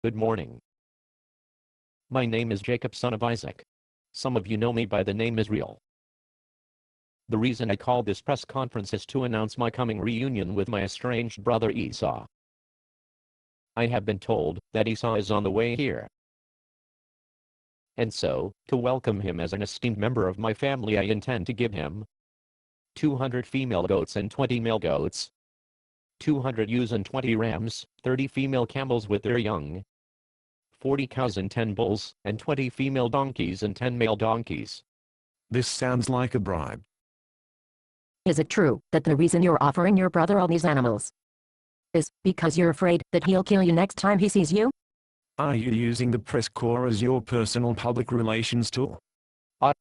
Good morning. My name is Jacob, son of Isaac. Some of you know me by the name Israel. The reason I called this press conference is to announce my coming reunion with my estranged brother Esau. I have been told that Esau is on the way here. And so, to welcome him as an esteemed member of my family, I intend to give him 200 female goats and 20 male goats, 200 ewes and 20 rams, 30 female camels with their young, 40 cows and 10 bulls, and 20 female donkeys and 10 male donkeys. This sounds like a bribe. Is it true that the reason you're offering your brother all these animals is because you're afraid that he'll kill you next time he sees you? Are you using the press corps as your personal public relations tool? What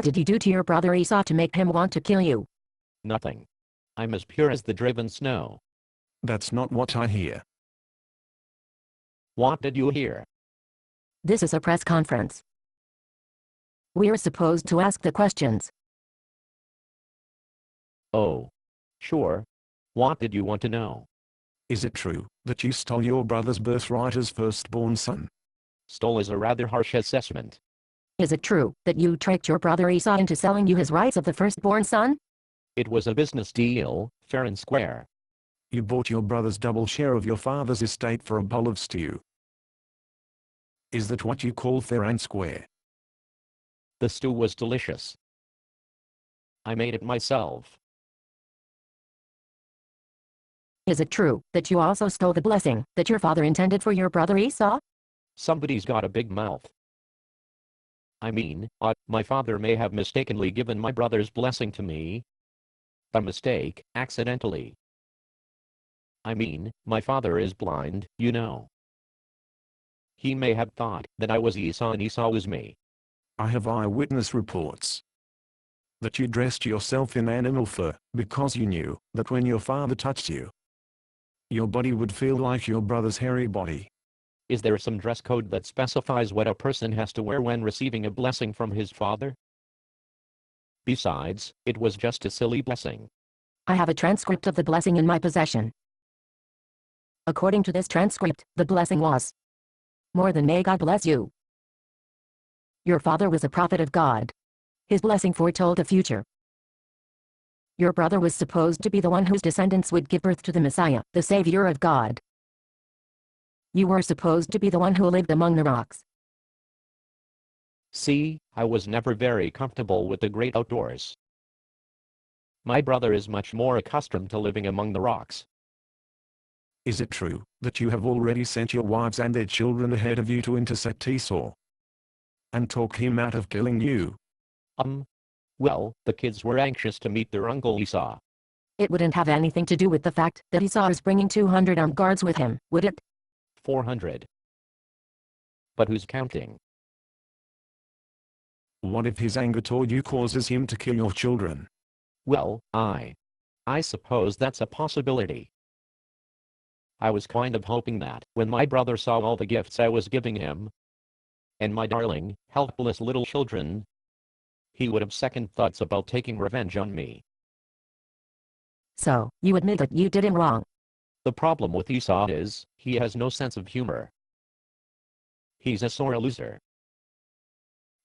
did you do to your brother Esau to make him want to kill you? Nothing. I'm as pure as the driven snow. That's not what I hear. What did you hear? This is a press conference. We're supposed to ask the questions. Oh. Sure. What did you want to know? Is it true that you stole your brother's birthright as firstborn son? Stole is a rather harsh assessment. Is it true that you tricked your brother Esau into selling you his rights of the firstborn son? It was a business deal, fair and square. You bought your brother's double share of your father's estate for a bowl of stew. Is that what you call fair and square? The stew was delicious. I made it myself. Is it true that you also stole the blessing that your father intended for your brother Esau? Somebody's got a big mouth. I mean, my father may have mistakenly given my brother's blessing to me. A mistake, accidentally. I mean, my father is blind, you know. He may have thought that I was Esau and Esau was me. I have eyewitness reports that you dressed yourself in animal fur because you knew that when your father touched you, your body would feel like your brother's hairy body. Is there some dress code that specifies what a person has to wear when receiving a blessing from his father? Besides, it was just a silly blessing. I have a transcript of the blessing in my possession. According to this transcript, the blessing was more than "May God bless you." Your father was a prophet of God. His blessing foretold the future. Your brother was supposed to be the one whose descendants would give birth to the Messiah, the Savior of God. You were supposed to be the one who lived among the rocks. See, I was never very comfortable with the great outdoors. My brother is much more accustomed to living among the rocks. Is it true that you have already sent your wives and their children ahead of you to intercept Esau and talk him out of killing you? Well, the kids were anxious to meet their uncle Esau. It wouldn't have anything to do with the fact that Esau is bringing 200 armed guards with him, would it? 400. But who's counting? What if his anger toward you causes him to kill your children? Well, I suppose that's a possibility. I was kind of hoping that, when my brother saw all the gifts I was giving him, and my darling, helpless little children, he would have second thoughts about taking revenge on me. So, you admit that you did him wrong. The problem with Esau is, he has no sense of humor. He's a sore loser.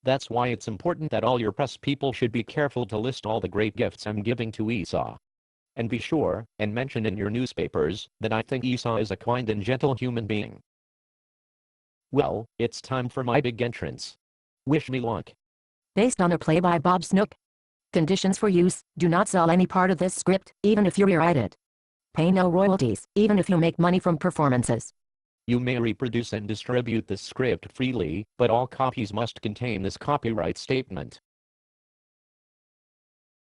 That's why it's important that all your press people should be careful to list all the great gifts I'm giving to Esau. And be sure, and mention in your newspapers, that I think Esau is a kind and gentle human being. Well, it's time for my big entrance. Wish me luck. Based on a play by Bob Snook. Conditions for use: do not sell any part of this script, even if you rewrite it. Pay no royalties, even if you make money from performances. You may reproduce and distribute this script freely, but all copies must contain this copyright statement.